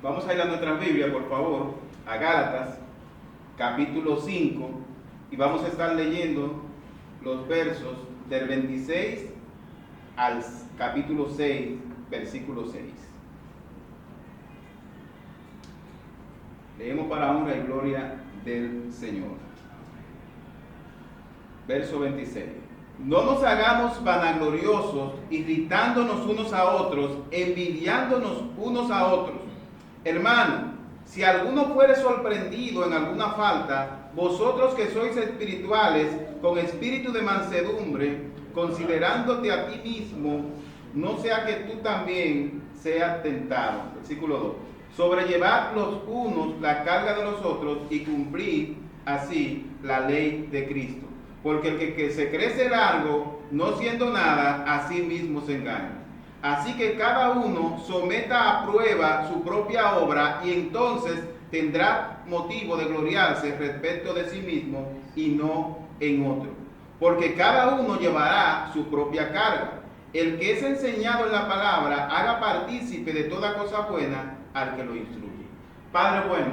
Vamos a ir a nuestra Biblia, por favor, a Gálatas, capítulo 5, y vamos a estar leyendo los versos del 26 al capítulo 6, versículo 6. Leemos para honra y gloria del Señor. Verso 26. No nos hagamos vanagloriosos, irritándonos unos a otros, envidiándonos unos a otros. Hermano, si alguno fuere sorprendido en alguna falta, vosotros que sois espirituales, con espíritu de mansedumbre, considerándote a ti mismo, no sea que tú también seas tentado. Versículo 2. Sobrellevad los unos la carga de los otros y cumplid así la ley de Cristo. Porque el que se crece largo, no siendo nada, a sí mismo se engaña. Así que cada uno someta a prueba su propia obra y entonces tendrá motivo de gloriarse respecto de sí mismo y no en otro. Porque cada uno llevará su propia carga. El que es enseñado en la palabra, haga partícipe de toda cosa buena al que lo instruye. Padre bueno,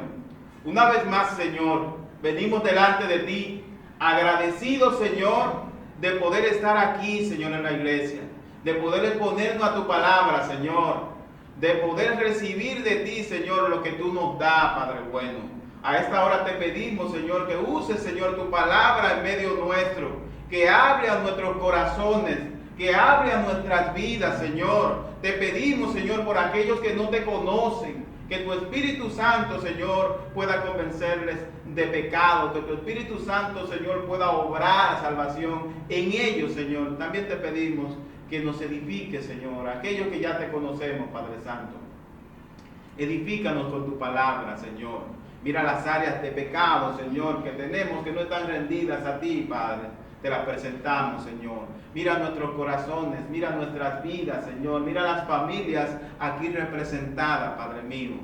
una vez más, Señor, venimos delante de ti, agradecidos, Señor, de poder estar aquí, Señor, en la iglesia, de poder exponernos a tu palabra, Señor, de poder recibir de ti, Señor, lo que tú nos das, Padre bueno. A esta hora te pedimos, Señor, que uses, Señor, tu palabra en medio nuestro, que hable a nuestros corazones, que hable a nuestras vidas, Señor. Te pedimos, Señor, por aquellos que no te conocen, que tu Espíritu Santo, Señor, pueda convencerles de pecado, que tu Espíritu Santo, Señor, pueda obrar salvación en ellos, Señor. También te pedimos que nos edifique, Señor, aquellos que ya te conocemos, Padre Santo. Edifícanos con tu palabra, Señor. Mira las áreas de pecado, Señor, que tenemos, que no están rendidas a ti, Padre. Te las presentamos, Señor. Mira nuestros corazones, mira nuestras vidas, Señor. Mira las familias aquí representadas, Padre mío.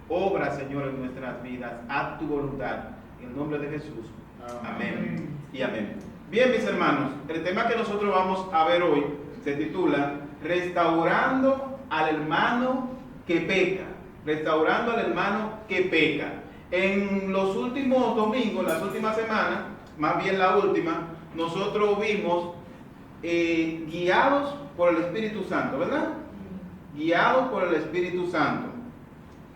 Obra, Señor, en nuestras vidas. Haz tu voluntad. En el nombre de Jesús. Amén y amén. Bien, mis hermanos, el tema que nosotros vamos a ver hoy se titula Restaurando al hermano que peca. Restaurando al hermano que peca. En los últimos domingos, las últimas semanas, más bien la última, nosotros vimos guiados por el Espíritu Santo, ¿verdad? Guiados por el Espíritu Santo.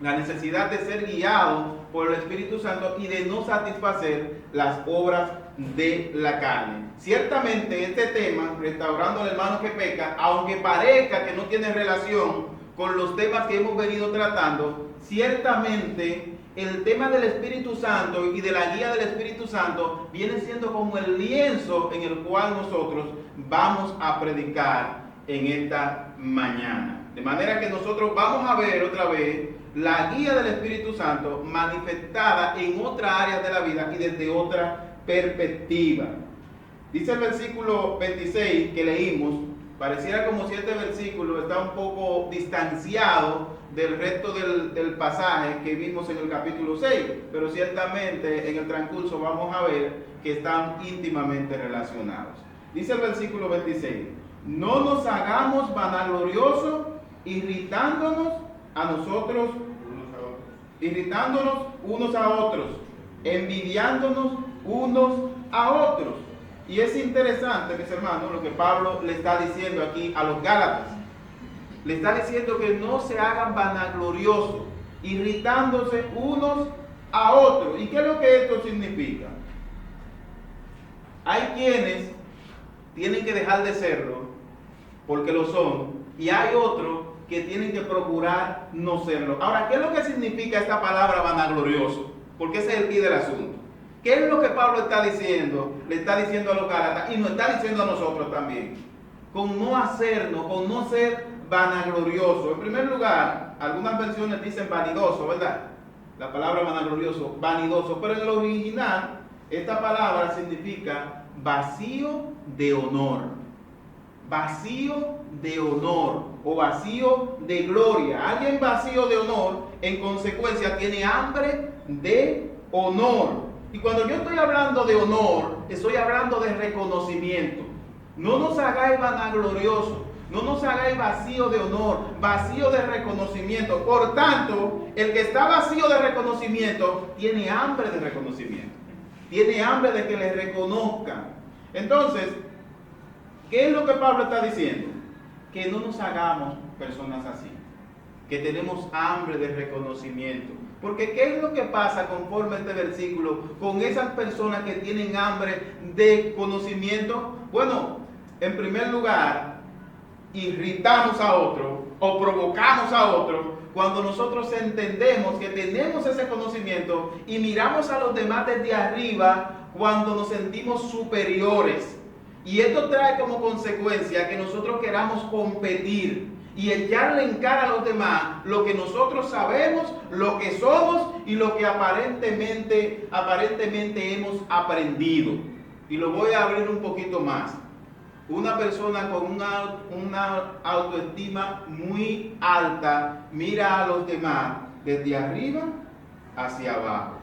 La necesidad de ser guiados por el Espíritu Santo y de no satisfacer las obras de la carne. Ciertamente este tema, restaurando al hermano que peca, aunque parezca que no tiene relación con los temas que hemos venido tratando, ciertamente el tema del Espíritu Santo y de la guía del Espíritu Santo viene siendo como el lienzo en el cual nosotros vamos a predicar en esta mañana. De manera que nosotros vamos a ver otra vez la guía del Espíritu Santo manifestada en otra área de la vida y desde otra perspectiva. Dice el versículo 26 que leímos, pareciera como si este versículo está un poco distanciado del resto del pasaje que vimos en el capítulo 6, pero ciertamente en el transcurso vamos a ver que están íntimamente relacionados. Dice el versículo 26, no nos hagamos vanagloriosos, irritándonos a nosotros, irritándonos unos a otros, envidiándonos unos a otros. Y es interesante, mis hermanos, lo que Pablo le está diciendo aquí a los Gálatas. Le está diciendo que no se hagan vanagloriosos, irritándose unos a otros. ¿Y qué es lo que esto significa? Hay quienes tienen que dejar de serlo porque lo son, y hay otros que tienen que procurar no serlo. Ahora, ¿qué es lo que significa esta palabra vanaglorioso? Porque ese es el quid del asunto. ¿Qué es lo que Pablo está diciendo? Le está diciendo a los Gálatas y nos está diciendo a nosotros también. Con no hacernos, con no ser vanaglorioso. En primer lugar, algunas versiones dicen vanidoso, ¿verdad? La palabra vanaglorioso, vanidoso. Pero en el original, esta palabra significa vacío de honor. Vacío de honor o vacío de gloria. Alguien vacío de honor, en consecuencia, tiene hambre de honor. Y cuando yo estoy hablando de honor, estoy hablando de reconocimiento. No nos hagáis vanagloriosos. No nos hagáis vacío de honor, vacío de reconocimiento. Por tanto, el que está vacío de reconocimiento tiene hambre de reconocimiento. Tiene hambre de que le reconozcan. Entonces, ¿qué es lo que Pablo está diciendo? Que no nos hagamos personas así, que tenemos hambre de reconocimiento. Porque ¿qué es lo que pasa conforme a este versículo con esas personas que tienen hambre de conocimiento? Bueno, en primer lugar, irritamos a otro o provocamos a otro cuando nosotros entendemos que tenemos ese conocimiento y miramos a los demás desde arriba cuando nos sentimos superiores. Y esto trae como consecuencia que nosotros queramos competir y echarle en cara a los demás lo que nosotros sabemos, lo que somos y lo que aparentemente hemos aprendido. Y lo voy a abrir un poquito más. Una persona con una autoestima muy alta mira a los demás desde arriba hacia abajo.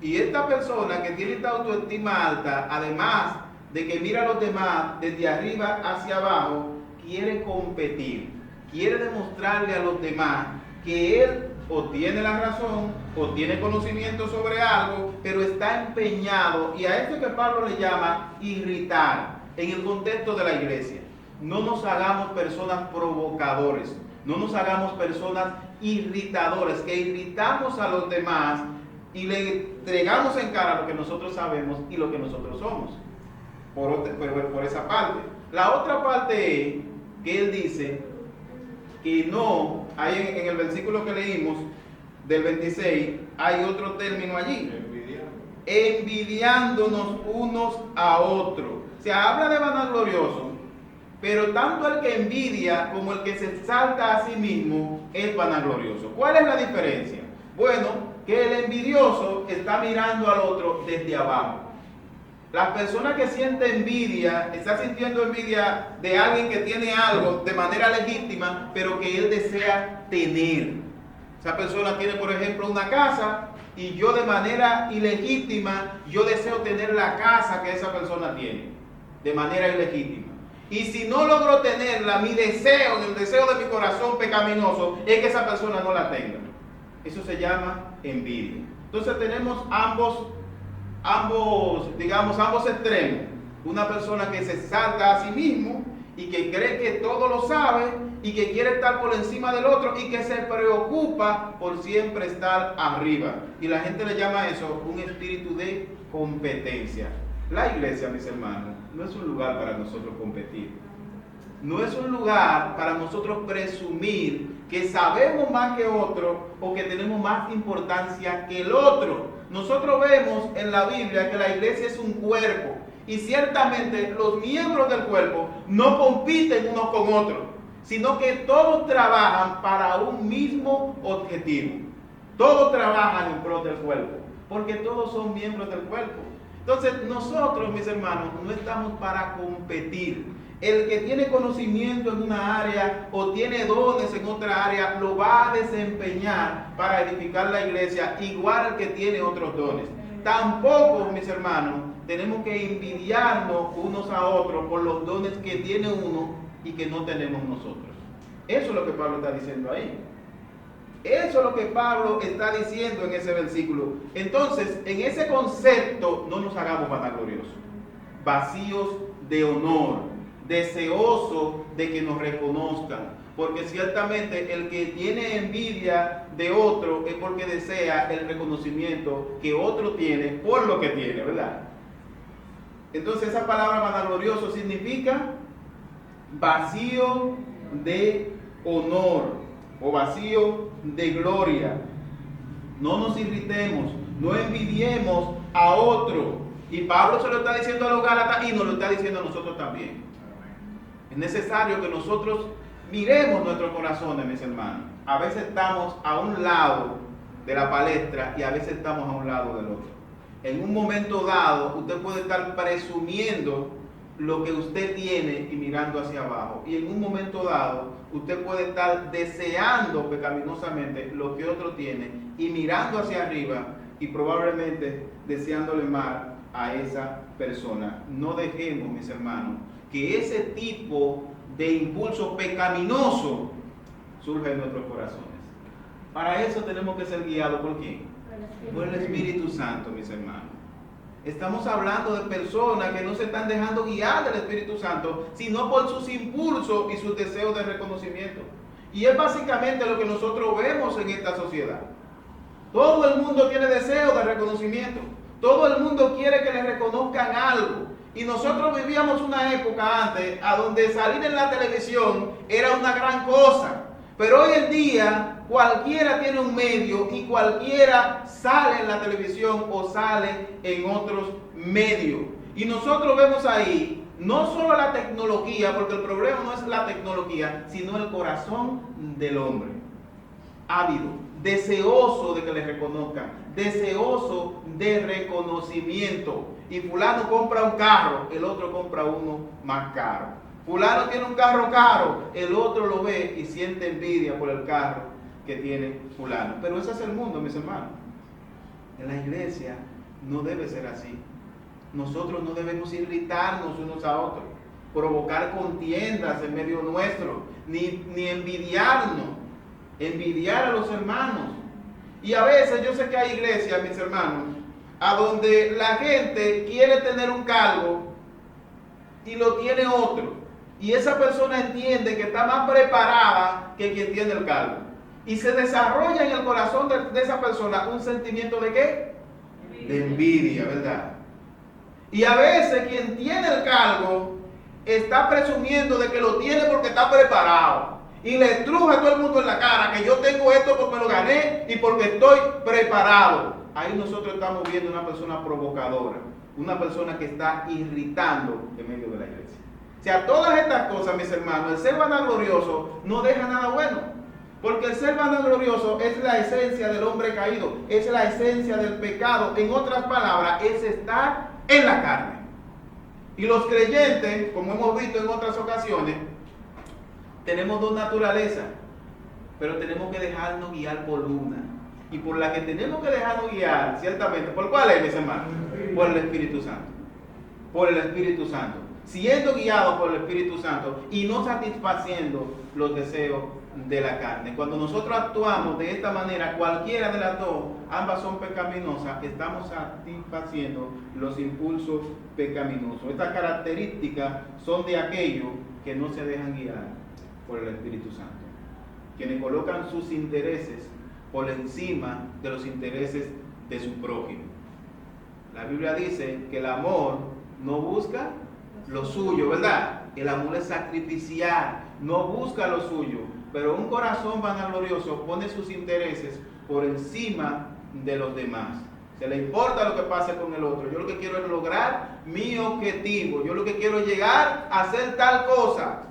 Y esta persona que tiene esta autoestima alta, además de que mira a los demás desde arriba hacia abajo, quiere competir, quiere demostrarle a los demás que él o tiene la razón o tiene conocimiento sobre algo, pero está empeñado, y a esto que Pablo le llama irritar en el contexto de la iglesia. No nos hagamos personas provocadores, no nos hagamos personas irritadores, que irritamos a los demás y le entregamos en cara lo que nosotros sabemos y lo que nosotros somos. Por esa parte. La otra parte es que él dice que no, hay en el versículo que leímos del 26, hay otro término allí, envidiándonos unos a otros. Se habla de vanaglorioso, pero tanto el que envidia como el que se exalta a sí mismo es vanaglorioso. ¿Cuál es la diferencia? Bueno, que el envidioso está mirando al otro desde abajo. La persona que siente envidia, está sintiendo envidia de alguien que tiene algo de manera legítima, pero que él desea tener. Esa persona tiene, por ejemplo, una casa y yo de manera ilegítima, yo deseo tener la casa que esa persona tiene, de manera ilegítima. Y si no logro tenerla, mi deseo, el deseo de mi corazón pecaminoso, es que esa persona no la tenga. Eso se llama envidia. Entonces tenemos ambos extremos. Una persona que se exalta a sí mismo y que cree que todo lo sabe y que quiere estar por encima del otro y que se preocupa por siempre estar arriba. Y la gente le llama a eso un espíritu de competencia. La iglesia, mis hermanos, no es un lugar para nosotros competir. No es un lugar para nosotros presumir que sabemos más que otro o que tenemos más importancia que el otro. Nosotros vemos en la Biblia que la iglesia es un cuerpo y ciertamente los miembros del cuerpo no compiten unos con otros, sino que todos trabajan para un mismo objetivo. Todos trabajan en pro del cuerpo, porque todos son miembros del cuerpo. Entonces nosotros, mis hermanos, no estamos para competir. El que tiene conocimiento en una área o tiene dones en otra área, lo va a desempeñar para edificar la iglesia, igual al que tiene otros dones. Tampoco, mis hermanos, tenemos que envidiarnos unos a otros por los dones que tiene uno y que no tenemos nosotros. Eso es lo que Pablo está diciendo ahí. Eso es lo que Pablo está diciendo en ese versículo. Entonces, en ese concepto, no nos hagamos vanagloriosos, vacíos de honor, deseoso de que nos reconozcan, porque ciertamente el que tiene envidia de otro es porque desea el reconocimiento que otro tiene por lo que tiene, ¿verdad? Entonces esa palabra vanaglorioso significa vacío de honor o vacío de gloria. No nos irritemos, no envidiemos a otro. Y Pablo se lo está diciendo a los Gálatas y nos lo está diciendo a nosotros también. Es necesario que nosotros miremos nuestros corazones, mis hermanos. A veces estamos a un lado de la palestra y a veces estamos a un lado del otro. En un momento dado, usted puede estar presumiendo lo que usted tiene y mirando hacia abajo. Y en un momento dado, usted puede estar deseando pecaminosamente lo que otro tiene y mirando hacia arriba y probablemente deseándole mal a esa persona. No dejemos, mis hermanos, que ese tipo de impulso pecaminoso surge en nuestros corazones. Para eso tenemos que ser guiados ¿por quién? Por el Espíritu Santo, mis hermanos. Estamos hablando de personas que no se están dejando guiar del Espíritu Santo, sino por sus impulsos y sus deseos de reconocimiento. Y es básicamente lo que nosotros vemos en esta sociedad. Todo el mundo tiene deseo de reconocimiento. Todo el mundo quiere que le reconozcan algo. Y nosotros vivíamos una época antes a donde salir en la televisión era una gran cosa. Pero hoy en día cualquiera tiene un medio y cualquiera sale en la televisión o sale en otros medios. Y nosotros vemos ahí no solo la tecnología, porque el problema no es la tecnología, sino el corazón del hombre. Ávido, deseoso de que le reconozcan, deseoso de reconocimiento. Y fulano compra un carro, el otro compra uno más caro. Fulano tiene un carro caro, el otro lo ve y siente envidia por el carro que tiene fulano. Pero ese es el mundo, mis hermanos. En la iglesia no debe ser así. Nosotros no debemos irritarnos unos a otros, provocar contiendas en medio nuestro, ni envidiarnos, envidiar a los hermanos. Y a veces yo sé que hay iglesias, mis hermanos, a donde la gente quiere tener un cargo y lo tiene otro. Y esa persona entiende que está más preparada que quien tiene el cargo. Y se desarrolla en el corazón de esa persona un sentimiento de ¿qué? De envidia, ¿verdad? Y a veces quien tiene el cargo está presumiendo de que lo tiene porque está preparado. Y le truja a todo el mundo en la cara que yo tengo esto porque me lo gané y porque estoy preparado. Ahí nosotros estamos viendo una persona provocadora, una persona que está irritando en medio de la iglesia. O sea, todas estas cosas, mis hermanos, el ser vanaglorioso no deja nada bueno. Porque el ser vanaglorioso es la esencia del hombre caído, es la esencia del pecado. En otras palabras, es estar en la carne. Y los creyentes, como hemos visto en otras ocasiones, tenemos dos naturalezas, pero tenemos que dejarnos guiar por una. Y por la que tenemos que dejarnos guiar, ciertamente, ¿por cuál es, mis hermanos? Por el Espíritu Santo. Por el Espíritu Santo. Siendo guiados por el Espíritu Santo y no satisfaciendo los deseos de la carne. Cuando nosotros actuamos de esta manera, cualquiera de las dos, ambas son pecaminosas, estamos satisfaciendo los impulsos pecaminosos. Estas características son de aquellos que no se dejan guiar por el Espíritu Santo, quienes colocan sus intereses por encima de los intereses de su prójimo. La Biblia dice que el amor no busca lo suyo, ¿verdad? El amor es sacrificial, no busca lo suyo, pero un corazón vanaglorioso pone sus intereses por encima de los demás. Se le importa lo que pase con el otro. Yo lo que quiero es lograr mi objetivo. Yo lo que quiero es llegar a hacer tal cosa.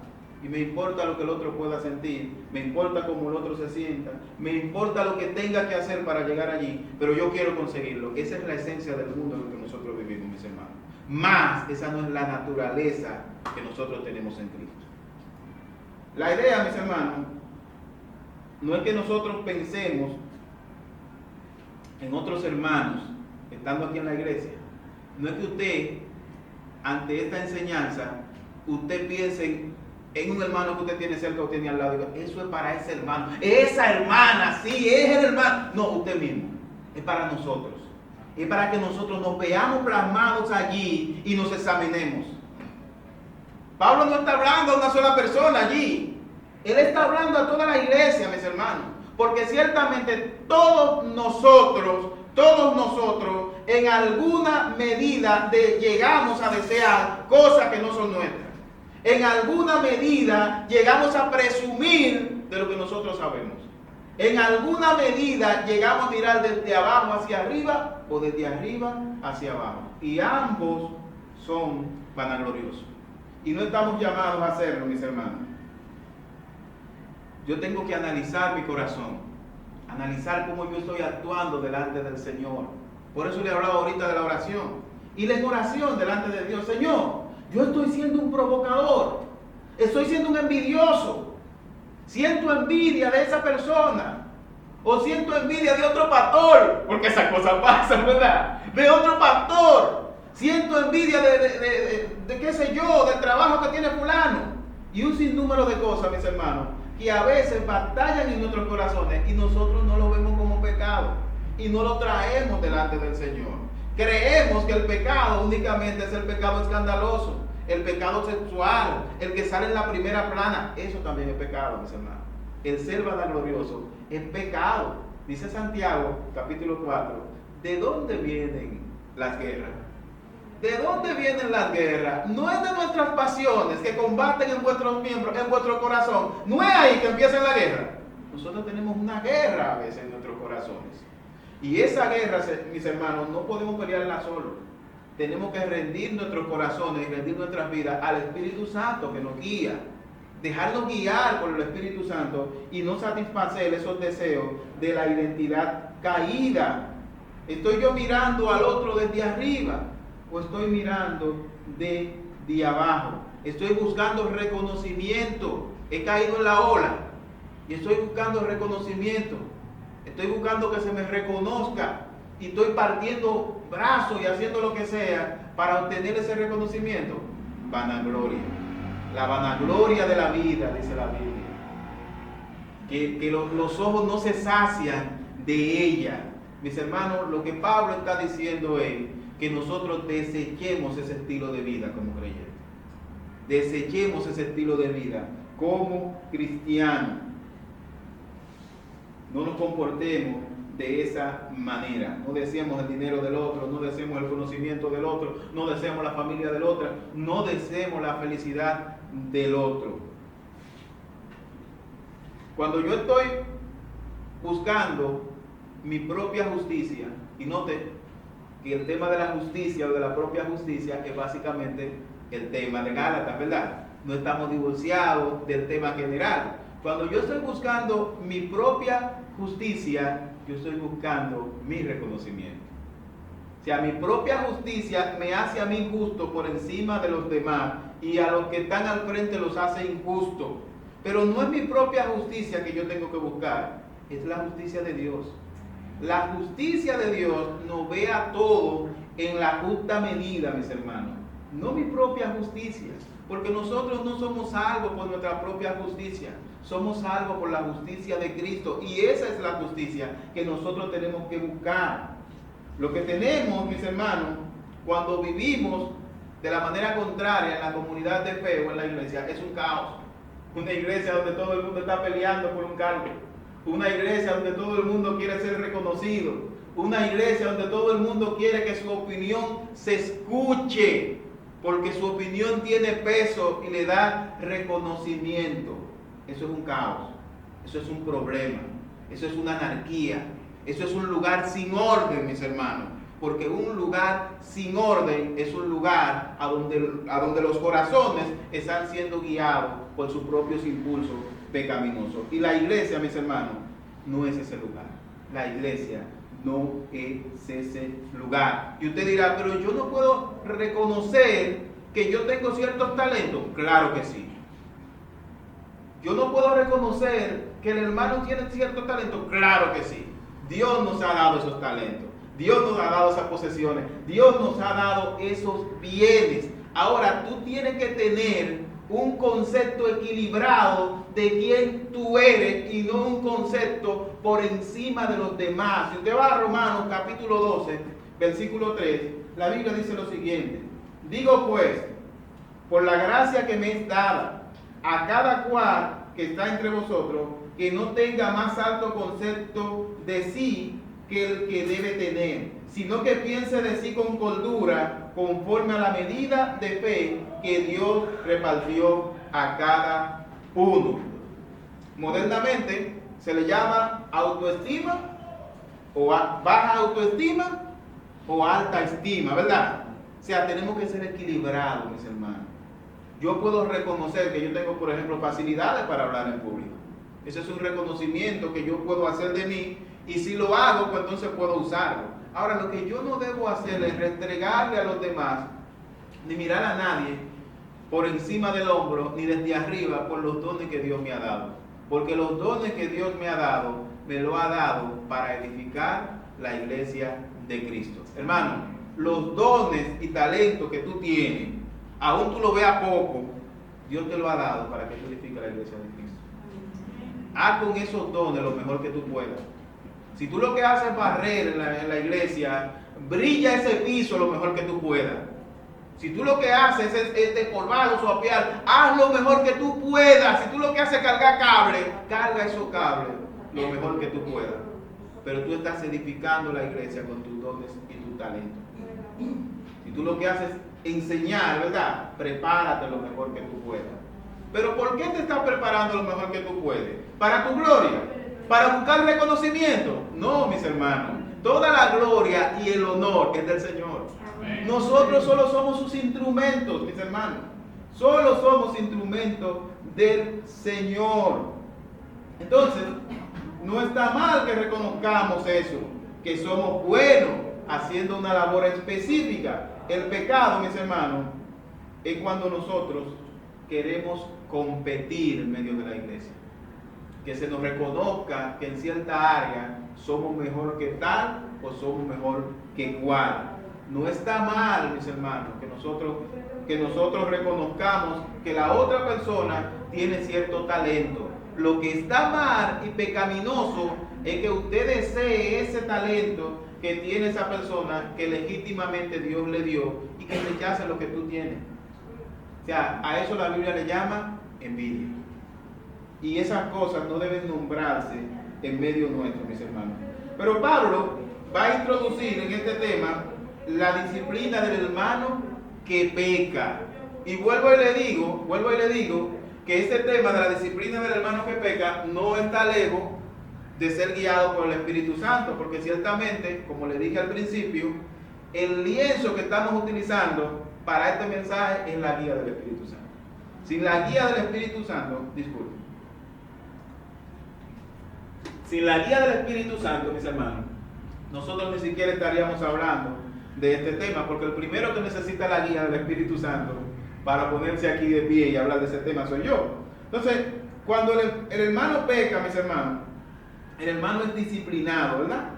Y me importa lo que el otro pueda sentir, me importa cómo el otro se sienta, me importa lo que tenga que hacer para llegar allí, pero yo quiero conseguirlo. Esa es la esencia del mundo en el que nosotros vivimos, mis hermanos. Más, esa no es la naturaleza que nosotros tenemos en Cristo. La idea, mis hermanos, no es que nosotros pensemos en otros hermanos, estando aquí en la iglesia. No es que usted, ante esta enseñanza, usted piense en un hermano que usted tiene cerca o tiene al lado y diga, eso es para ese hermano, esa hermana, sí, es el hermano. No, usted mismo, es para nosotros. Es para que nosotros nos veamos plasmados allí y nos examinemos. Pablo no está hablando a una sola persona allí. Él está hablando a toda la iglesia, mis hermanos. Porque ciertamente todos nosotros, en alguna medida llegamos a desear cosas que no son nuestras. En alguna medida llegamos a presumir de lo que nosotros sabemos. En alguna medida llegamos a mirar desde abajo hacia arriba o desde arriba hacia abajo. Y ambos son vanagloriosos. Y no estamos llamados a hacerlo, mis hermanos. Yo tengo que analizar mi corazón. Analizar cómo yo estoy actuando delante del Señor. Por eso le he hablado ahorita de la oración. Y la oración delante de Dios. Señor, yo estoy siendo un provocador. Estoy siendo un envidioso. Siento envidia de esa persona. O siento envidia de otro pastor. Porque esas cosas pasan, ¿verdad? De otro pastor. Siento envidia de qué sé yo, del trabajo que tiene fulano. y un sinnúmero de cosas, mis hermanos, que a veces batallan en nuestros corazones y nosotros no lo vemos como pecado y no lo traemos delante del Señor. Creemos que el pecado únicamente es el pecado escandaloso, el pecado sexual, el que sale en la primera plana. Eso también es pecado, mis hermanos. El ser vanaglorioso es pecado. Dice Santiago, capítulo 4, ¿de dónde vienen las guerras? ¿De dónde vienen las guerras? No es de nuestras pasiones que combaten en vuestros miembros, en vuestro corazón. No es ahí que empieza la guerra. Nosotros tenemos una guerra a veces en nuestros corazones. Y esa guerra, mis hermanos, no podemos pelearla solo. Tenemos que rendir nuestros corazones y rendir nuestras vidas al Espíritu Santo que nos guía. Dejarnos guiar por el Espíritu Santo y no satisfacer esos deseos de la identidad caída. ¿Estoy yo mirando al otro desde arriba o estoy mirando de abajo? Estoy buscando reconocimiento. He caído en la ola y estoy buscando reconocimiento. Estoy buscando que se me reconozca y estoy partiendo brazos y haciendo lo que sea para obtener ese reconocimiento. Vanagloria. La vanagloria de la vida, dice la Biblia. Que los ojos no se sacian de ella. Mis hermanos, lo que Pablo está diciendo es que nosotros desechemos ese estilo de vida como creyentes. Desechemos ese estilo de vida como cristianos. No nos comportemos de esa manera. No deseemos el dinero del otro, no deseemos el conocimiento del otro, no deseemos la familia del otro, no deseemos la felicidad del otro. Cuando yo estoy buscando mi propia justicia, y note que el tema de la justicia o de la propia justicia es básicamente el tema de Gálatas, ¿verdad? No estamos divorciados del tema general. Cuando yo estoy buscando mi propia justicia, yo estoy buscando mi reconocimiento. O sea, mi propia justicia me hace a mí justo por encima de los demás y a los que están al frente los hace injustos. Pero no es mi propia justicia que yo tengo que buscar, es la justicia de Dios. La justicia de Dios nos ve a todos en la justa medida, mis hermanos. No mi propia justicia, porque nosotros no somos salvos por nuestra propia justicia. Somos salvos por la justicia de Cristo y esa es la justicia que nosotros tenemos que buscar. Lo que tenemos, mis hermanos, cuando vivimos de la manera contraria en la comunidad de fe o en la iglesia, es un caos. Una iglesia donde todo el mundo está peleando por un cargo. Una iglesia donde todo el mundo quiere ser reconocido. Una iglesia donde todo el mundo quiere que su opinión se escuche, porque su opinión tiene peso y le da reconocimiento. Eso es un caos, eso es un problema, eso es una anarquía, eso es un lugar sin orden, mis hermanos, porque un lugar sin orden es un lugar a donde los corazones están siendo guiados por sus propios impulsos pecaminosos. Y la iglesia, mis hermanos, no es ese lugar. La iglesia no es ese lugar. Y usted dirá, pero yo no puedo reconocer que yo tengo ciertos talentos. Claro que sí. Yo no puedo reconocer que el hermano tiene ciertos talentos. Claro que sí. Dios nos ha dado esos talentos. Dios nos ha dado esas posesiones. Dios nos ha dado esos bienes. Ahora tú tienes que tener un concepto equilibrado de quién tú eres y no un concepto por encima de los demás. Si usted va a Romanos capítulo 12, versículo 3, la Biblia dice lo siguiente: digo pues, por la gracia que me es dada, a cada cual que está entre vosotros, que no tenga más alto concepto de sí que el que debe tener, sino que piense de sí con cordura, conforme a la medida de fe que Dios repartió a cada uno. Modernamente se le llama autoestima, o baja autoestima, o alta estima, ¿verdad? O sea, tenemos que ser equilibrados, mis hermanos. Yo puedo reconocer que yo tengo, por ejemplo, facilidades para hablar en público. Ese es un reconocimiento que yo puedo hacer de mí, y si lo hago, pues entonces puedo usarlo. Ahora, lo que yo no debo hacer es restregarle a los demás, ni mirar a nadie por encima del hombro, ni desde arriba, por los dones que Dios me ha dado. Porque los dones que Dios me ha dado, me lo ha dado para edificar la iglesia de Cristo. Hermano, los dones y talentos que tú tienes, aún tú lo veas poco, Dios te lo ha dado para que tú edifiques la iglesia de Cristo. Haz con esos dones lo mejor que tú puedas. Si tú lo que haces es barrer en la iglesia, brilla ese piso lo mejor que tú puedas. Si tú lo que haces es despolvar o suapear, haz lo mejor que tú puedas. Si tú lo que haces es cargar cable, carga esos cables lo mejor que tú puedas. Pero tú estás edificando la iglesia con tus dones y tus talentos. Si tú lo que haces es enseñar, ¿verdad? Prepárate lo mejor que tú puedas. Pero ¿por qué te estás preparando lo mejor que tú puedes? ¿Para tu gloria? ¿Para buscar reconocimiento? No, mis hermanos. Toda la gloria y el honor es del Señor. Amén. Nosotros solo somos sus instrumentos, mis hermanos. Solo somos instrumentos del Señor. Entonces, no está mal que reconozcamos eso, que somos buenos haciendo una labor específica. El pecado, mis hermanos, es cuando nosotros queremos competir en medio de la iglesia. Que se nos reconozca que en cierta área somos mejor que tal o somos mejor que cual. No está mal, mis hermanos, que nosotros reconozcamos que la otra persona tiene cierto talento. Lo que está mal y pecaminoso es que usted desee ese talento que tiene esa persona que legítimamente Dios le dio y que rechace lo que tú tienes. O sea, a eso la Biblia le llama envidia. Y esas cosas no deben nombrarse en medio nuestro, mis hermanos. Pero Pablo va a introducir en este tema la disciplina del hermano que peca. Y vuelvo y le digo que este tema de la disciplina del hermano que peca no está lejos de ser guiado por el Espíritu Santo, porque ciertamente, como le dije al principio, el lienzo que estamos utilizando para este mensaje es la guía del Espíritu Santo. Sin la guía del Espíritu Santo, disculpen. Sin la guía del Espíritu Santo, mis hermanos, nosotros ni siquiera estaríamos hablando de este tema, porque el primero que necesita la guía del Espíritu Santo para ponerse aquí de pie y hablar de ese tema soy yo. Entonces, cuando el hermano peca, mis hermanos, el hermano es disciplinado, ¿verdad?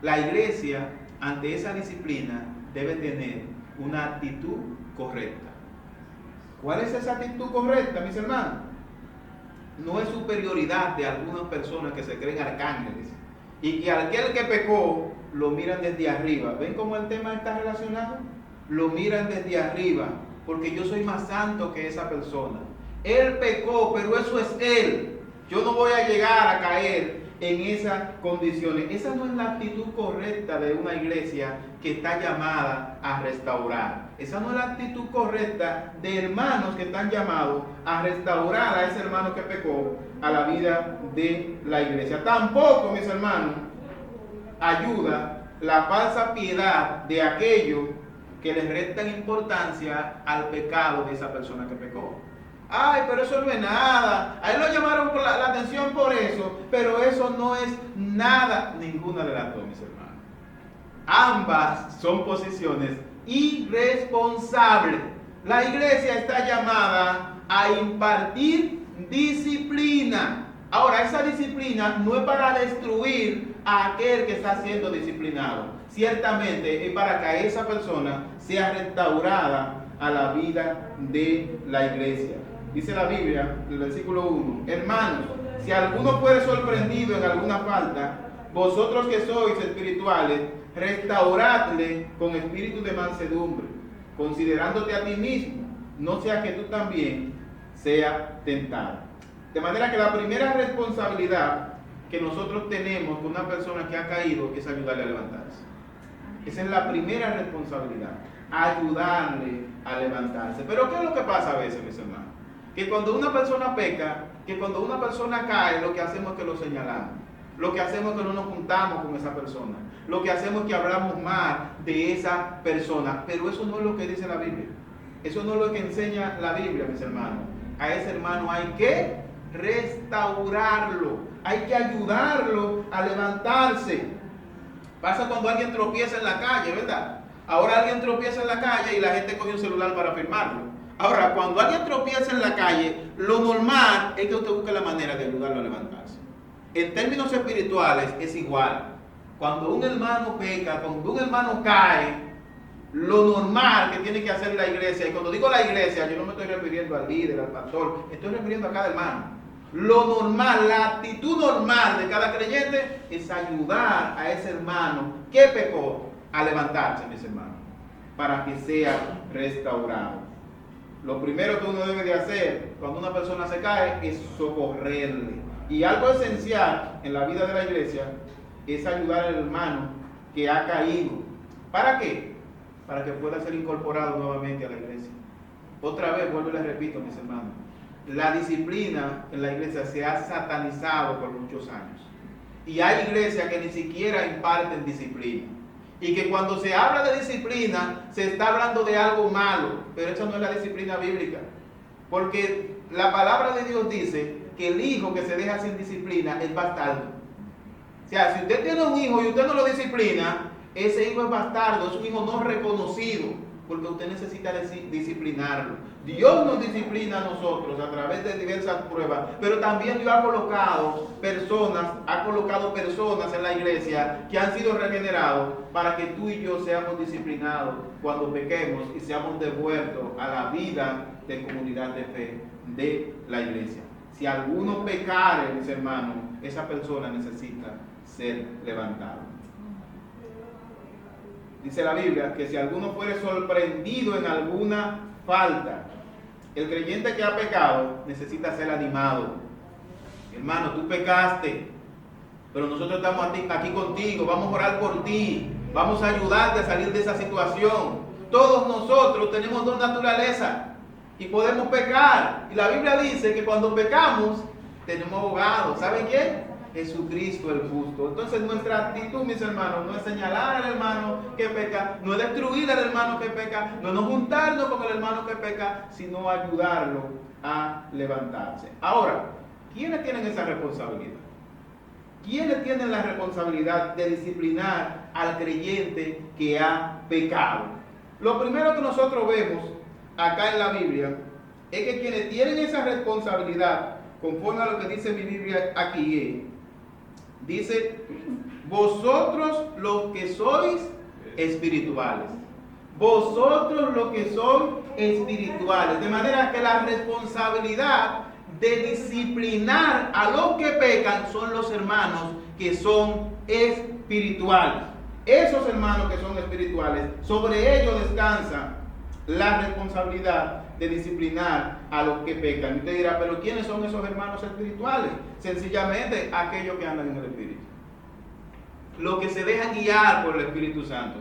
La iglesia, ante esa disciplina, debe tener una actitud correcta. ¿Cuál es esa actitud correcta, mis hermanos? No es superioridad de algunas personas que se creen arcángeles y que aquel que pecó lo miran desde arriba. ¿Ven cómo el tema está relacionado? Lo miran desde arriba, porque yo soy más santo que esa persona. Él pecó, pero eso es él. Yo no voy a llegar a caer en esas condiciones. Esa no es la actitud correcta de una iglesia que está llamada a restaurar. Esa no es la actitud correcta de hermanos que están llamados a restaurar a ese hermano que pecó a la vida de la iglesia. Tampoco, mis hermanos, ayuda la falsa piedad de aquellos que les restan importancia al pecado de esa persona que pecó. Ay, pero eso no es nada. A él lo llamaron por la atención por eso, pero eso no es nada. Ninguna de las dos, mis hermanos. Ambas son posiciones irresponsables. La iglesia está llamada a impartir disciplina. Ahora, esa disciplina no es para destruir a aquel que está siendo disciplinado. Ciertamente es para que esa persona sea restaurada a la vida de la iglesia. Dice la Biblia, el versículo 1, hermanos, si alguno fuere sorprendido en alguna falta, vosotros que sois espirituales, restauradle con espíritu de mansedumbre, considerándote a ti mismo, no sea que tú también seas tentado. De manera que la primera responsabilidad que nosotros tenemos con una persona que ha caído es ayudarle a levantarse. Esa es la primera responsabilidad, ayudarle a levantarse. Pero ¿qué es lo que pasa a veces, mis hermanos? Que cuando una persona peca, que cuando una persona cae, lo que hacemos es que lo señalamos. Lo que hacemos es que no nos juntamos con esa persona. Lo que hacemos es que hablamos mal de esa persona. Pero eso no es lo que dice la Biblia. Eso no es lo que enseña la Biblia, mis hermanos. A ese hermano hay que restaurarlo. Hay que ayudarlo a levantarse. Pasa cuando alguien tropieza en la calle, ¿verdad? Ahora alguien tropieza en la calle y la gente coge un celular para filmarlo. Ahora, cuando alguien tropieza en la calle, lo normal es que usted busque la manera de ayudarlo a levantarse. En términos espirituales es igual. Cuando un hermano peca, cuando un hermano cae, lo normal que tiene que hacer la iglesia. Y cuando digo la iglesia, yo no me estoy refiriendo al líder, al pastor, estoy refiriendo a cada hermano. Lo normal, la actitud normal de cada creyente es ayudar a ese hermano que pecó a levantarse, mis hermanos, para que sea restaurado. Lo primero que uno debe de hacer cuando una persona se cae es socorrerle. Y algo esencial en la vida de la iglesia es ayudar al hermano que ha caído. ¿Para qué? Para que pueda ser incorporado nuevamente a la iglesia. Otra vez, vuelvo y les repito, mis hermanos, la disciplina en la iglesia se ha satanizado por muchos años. Y hay iglesias que ni siquiera imparten disciplina. Y que cuando se habla de disciplina, se está hablando de algo malo. Pero eso no es la disciplina bíblica. Porque la palabra de Dios dice que el hijo que se deja sin disciplina es bastardo. O sea, si usted tiene un hijo y usted no lo disciplina, ese hijo es bastardo, es un hijo no reconocido, porque usted necesita disciplinarlo. Dios nos disciplina a nosotros a través de diversas pruebas, pero también Dios ha colocado personas en la iglesia que han sido regenerados para que tú y yo seamos disciplinados cuando pequemos y seamos devueltos a la vida de comunidad de fe de la iglesia. Si alguno pecare, mis hermanos, esa persona necesita ser levantado. Dice la Biblia que si alguno fuere sorprendido en alguna falta, el creyente que ha pecado necesita ser animado. Hermano, tú pecaste, pero nosotros estamos aquí contigo, vamos a orar por ti, vamos a ayudarte a salir de esa situación. Todos nosotros tenemos dos naturalezas y podemos pecar. Y la Biblia dice que cuando pecamos, tenemos abogado. ¿Saben quién? Jesucristo el justo. Entonces nuestra actitud, mis hermanos, no es señalar al hermano que peca, no es destruir al hermano que peca, no es juntarnos con el hermano que peca, sino ayudarlo a levantarse. Ahora, ¿quiénes tienen esa responsabilidad? ¿Quiénes tienen la responsabilidad de disciplinar al creyente que ha pecado? Lo primero que nosotros vemos acá en la Biblia es que quienes tienen esa responsabilidad, conforme a lo que dice mi Biblia aquí, dice, vosotros los que sois espirituales. Vosotros los que sois espirituales. De manera que la responsabilidad de disciplinar a los que pecan son los hermanos que son espirituales. Esos hermanos que son espirituales, sobre ellos descansa la responsabilidad de disciplinar a los que pecan. Y usted dirá, pero ¿quiénes son esos hermanos espirituales? Sencillamente aquellos que andan en el Espíritu, los que se dejan guiar por el Espíritu Santo,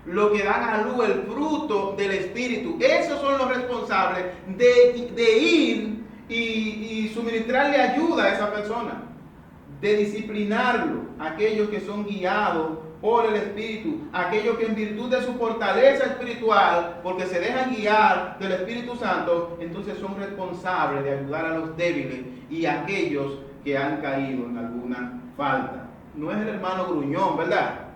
los que dan a luz el fruto del Espíritu. Esos son los responsables de ir y suministrarle ayuda a esa persona, de disciplinarlo, aquellos que son guiados por el Espíritu, aquellos que en virtud de su fortaleza espiritual, porque se dejan guiar del Espíritu Santo, entonces son responsables de ayudar a los débiles y a aquellos que han caído en alguna falta. No es el hermano gruñón, ¿verdad?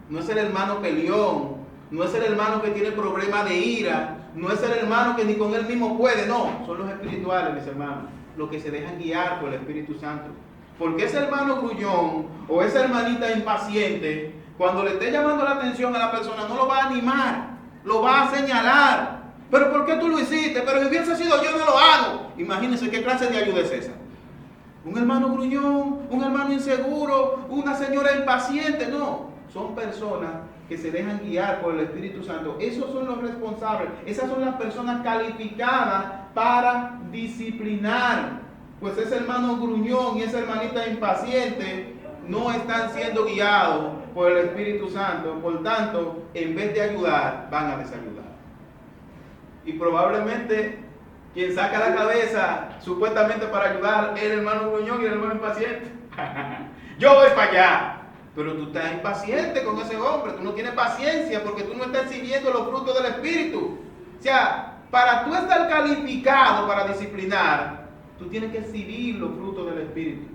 No es el hermano peleón, no es el hermano que tiene problema de ira, no es el hermano que ni con él mismo puede, no, son los espirituales, mis hermanos, los que se dejan guiar por el Espíritu Santo. Porque ese hermano gruñón o esa hermanita impaciente, cuando le esté llamando la atención a la persona, no lo va a animar, lo va a señalar. ¿Pero por qué tú lo hiciste? Pero si hubiese sido yo, no lo hago. Imagínense qué clase de ayuda es esa. Un hermano gruñón, un hermano inseguro, una señora impaciente. No, son personas que se dejan guiar por el Espíritu Santo. Esos son los responsables. Esas son las personas calificadas para disciplinar. Pues ese hermano gruñón y esa hermanita impaciente no están siendo guiados por el Espíritu Santo. Por tanto, en vez de ayudar, van a desayudar. Y probablemente quien saca la cabeza supuestamente para ayudar es el hermano gruñón y el hermano impaciente. Yo voy para allá. Pero tú estás impaciente con ese hombre. Tú no tienes paciencia porque tú no estás siguiendo los frutos del Espíritu. O sea, para tú estar calificado para disciplinar, tú tienes que exhibir los frutos del Espíritu.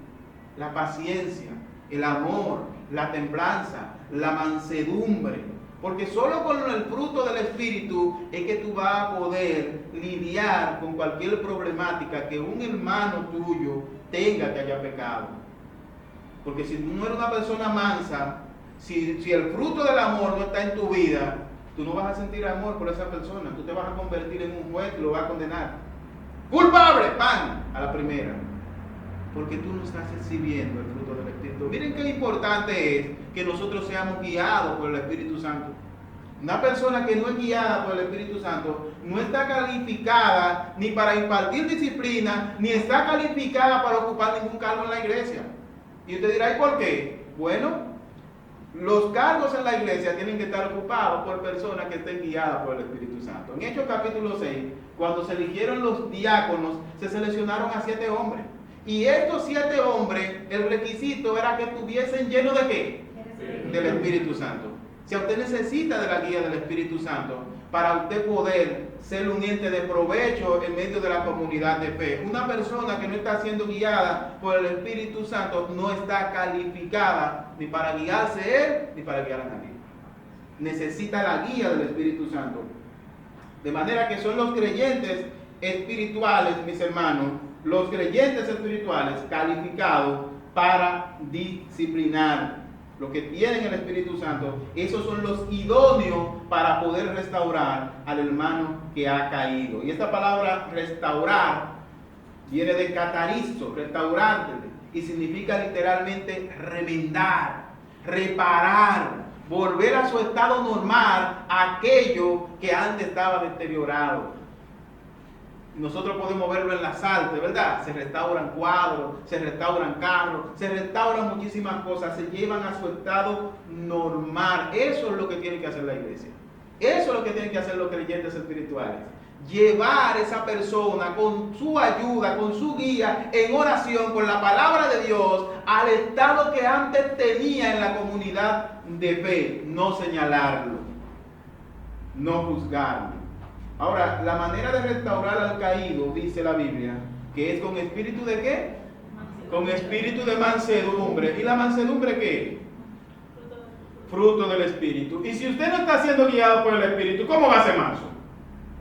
La paciencia, el amor, la templanza, la mansedumbre. Porque solo con el fruto del Espíritu es que tú vas a poder lidiar con cualquier problemática que un hermano tuyo tenga que haya pecado. Porque si tú no eres una persona mansa, si el fruto del amor no está en tu vida, tú no vas a sentir amor por esa persona, tú te vas a convertir en un juez y lo vas a condenar. Culpable, pan, a la primera. Porque tú no estás exhibiendo el fruto del Espíritu. Miren qué importante es que nosotros seamos guiados por el Espíritu Santo. Una persona que no es guiada por el Espíritu Santo no está calificada ni para impartir disciplina, ni está calificada para ocupar ningún cargo en la iglesia. Y usted dirá, ¿y por qué? Bueno, los cargos en la iglesia tienen que estar ocupados por personas que estén guiadas por el Espíritu Santo. En Hechos capítulo 6, cuando se eligieron los diáconos, se seleccionaron a 7 hombres. Y estos 7 hombres, el requisito era que estuviesen llenos ¿de qué? Del Espíritu Santo. O sea, usted necesita de la guía del Espíritu Santo para usted poder ser un ente de provecho en medio de la comunidad de fe. Una persona que no está siendo guiada por el Espíritu Santo no está calificada ni para guiarse él ni para guiar a nadie. Necesita la guía del Espíritu Santo. De manera que son los creyentes espirituales, mis hermanos, los creyentes espirituales calificados para disciplinar. Los que tienen el Espíritu Santo, esos son los idóneos para poder restaurar al hermano que ha caído. Y esta palabra restaurar viene de cataristo, restaurar, y significa literalmente remendar, reparar, volver a su estado normal aquello que antes estaba deteriorado. Nosotros podemos verlo en las artes, ¿verdad? Se restauran cuadros, se restauran carros, se restauran muchísimas cosas, se llevan a su estado normal. Eso es lo que tiene que hacer la iglesia. Eso es lo que tienen que hacer los creyentes espirituales. Llevar a esa persona con su ayuda, con su guía, en oración, con la palabra de Dios, al estado que antes tenía en la comunidad de fe. No señalarlo, no juzgarlo. Ahora, la manera de restaurar al caído, dice la Biblia, que es con espíritu ¿de qué? Con espíritu de mansedumbre. ¿Y la mansedumbre qué? Fruto del Espíritu. Y si usted no está siendo guiado por el Espíritu, ¿cómo va a ser manso?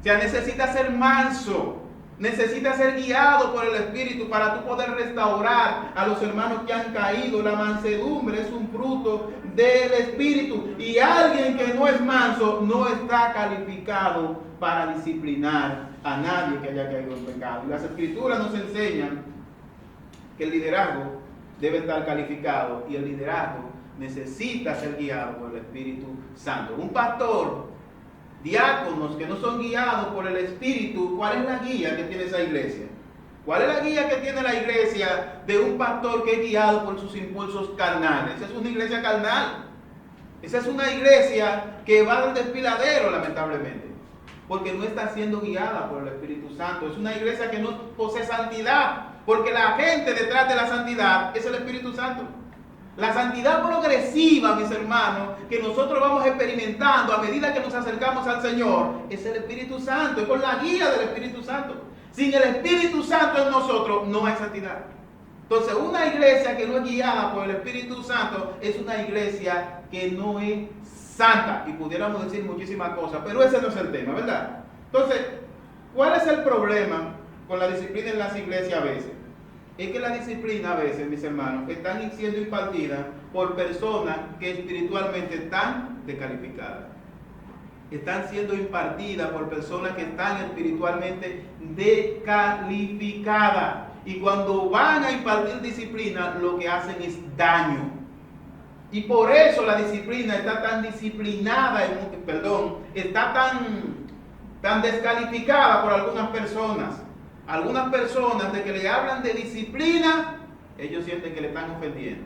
O sea, necesita ser manso. Necesita ser guiado por el Espíritu para tú poder restaurar a los hermanos que han caído. La mansedumbre es un fruto del Espíritu. Y alguien que no es manso no está calificado para disciplinar a nadie que haya caído en pecado. Y las Escrituras nos enseñan que el liderazgo debe estar calificado y el liderazgo necesita ser guiado por el Espíritu Santo. Un pastor, diáconos que no son guiados por el Espíritu, ¿cuál es la guía que tiene esa iglesia? ¿Cuál es la guía que tiene la iglesia de un pastor que es guiado por sus impulsos carnales? Esa es una iglesia carnal. Esa es una iglesia que va al desfiladero, lamentablemente, porque no está siendo guiada por el Espíritu Santo. Es una iglesia que no posee santidad, porque la gente detrás de la santidad es el Espíritu Santo. La santidad progresiva, mis hermanos, que nosotros vamos experimentando a medida que nos acercamos al Señor, es el Espíritu Santo, es por la guía del Espíritu Santo. Sin el Espíritu Santo en nosotros no hay santidad. Entonces, una iglesia que no es guiada por el Espíritu Santo es una iglesia que no es santa. Y pudiéramos decir muchísimas cosas, pero ese no es el tema, ¿verdad? Entonces, ¿cuál es el problema con la disciplina en las iglesias a veces? Es que la disciplina a veces, mis hermanos, están siendo impartidas por personas que espiritualmente están descalificadas. Están siendo impartidas por personas que están espiritualmente descalificadas. Y cuando van a impartir disciplina, lo que hacen es daño. Y por eso la disciplina está tan disciplinada, está tan descalificada por algunas personas. Algunas personas de que le hablan de disciplina, ellos sienten que le están ofendiendo.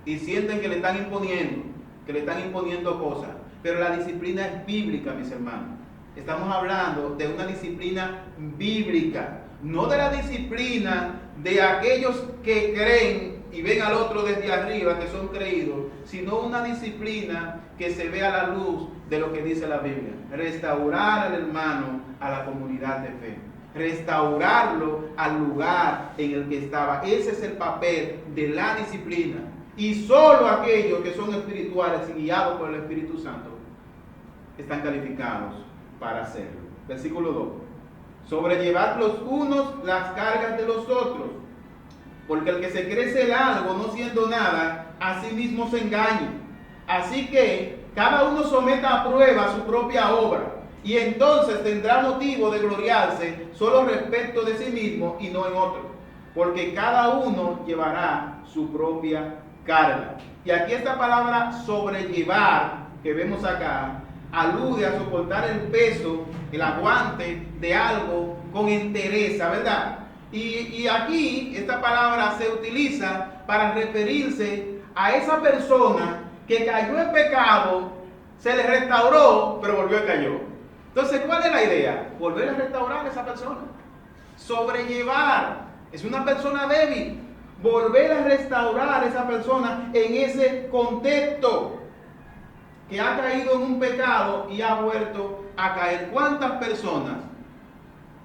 Y sienten que le están imponiendo cosas. Pero la disciplina es bíblica, mis hermanos. Estamos hablando de una disciplina bíblica. No de la disciplina de aquellos que creen y ven al otro desde arriba, que son creídos, sino una disciplina que se ve a la luz de lo que dice la Biblia. Restaurar al hermano a la comunidad de fe. Restaurarlo al lugar en el que estaba. Ese es el papel de la disciplina. Y solo aquellos que son espirituales y guiados por el Espíritu Santo están calificados para hacerlo. Versículo 2. Sobrellevar los unos las cargas de los otros, porque el que se cree ser algo no siendo nada, a sí mismo se engaña. Así que cada uno someta a prueba su propia obra, y entonces tendrá motivo de gloriarse solo respecto de sí mismo y no en otro, porque cada uno llevará su propia carga. Y aquí esta palabra sobrellevar que vemos acá alude a soportar el peso, el aguante de algo con entereza, ¿verdad? Y aquí esta palabra se utiliza para referirse a esa persona que cayó en pecado, se le restauró, pero volvió y cayó. Entonces, ¿cuál es la idea? Volver a restaurar a esa persona. Sobrellevar. Es una persona débil. Volver a restaurar a esa persona en ese contexto que ha caído en un pecado y ha vuelto a caer. ¿Cuántas personas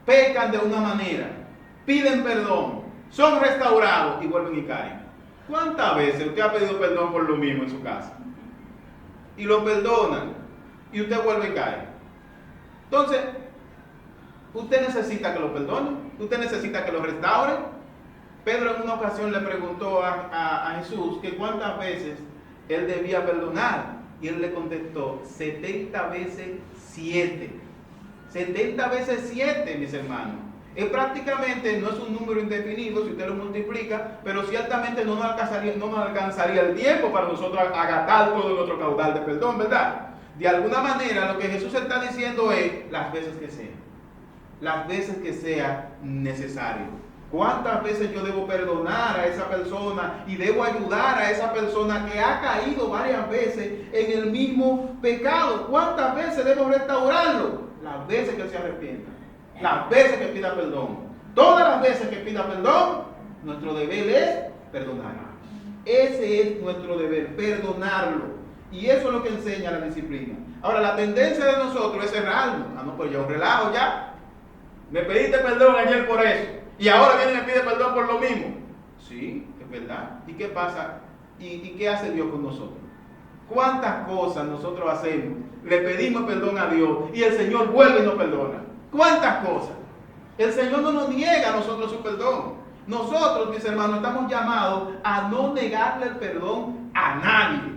pecan de una manera, piden perdón, son restaurados y vuelven y caen? ¿Cuántas veces usted ha pedido perdón por lo mismo en su casa? Y lo perdonan y usted vuelve y cae. Entonces, usted necesita que lo perdonen, usted necesita que lo restauren. Pedro en una ocasión le preguntó a Jesús que cuántas veces él debía perdonar, y él le contestó 70 veces 7. 70 veces 7, mis hermanos. Prácticamente no es un número indefinido si usted lo multiplica, pero ciertamente no nos alcanzaría el tiempo para nosotros agatar todo nuestro caudal de perdón, ¿verdad? De alguna manera lo que Jesús está diciendo es las veces que sea. Las veces que sea necesario. ¿Cuántas veces yo debo perdonar a esa persona y debo ayudar a esa persona que ha caído varias veces en el mismo pecado? ¿Cuántas veces debo restaurarlo? Las veces que se arrepienta, las veces que pida perdón. Todas las veces que pida perdón, nuestro deber es perdonar. Ese es nuestro deber, perdonarlo. Y eso es lo que enseña la disciplina. Ahora, la tendencia de nosotros es cerrarnos. Ah, no, pues ya un relajo ya. Me pediste perdón ayer por eso. Y ahora viene y me pide perdón por lo mismo. Sí, es verdad. ¿Y qué pasa? ¿Y qué hace Dios con nosotros? ¿Cuántas cosas nosotros hacemos? Le pedimos perdón a Dios y el Señor vuelve y nos perdona. ¿Cuántas cosas? El Señor no nos niega a nosotros su perdón. Nosotros, mis hermanos, estamos llamados a no negarle el perdón a nadie.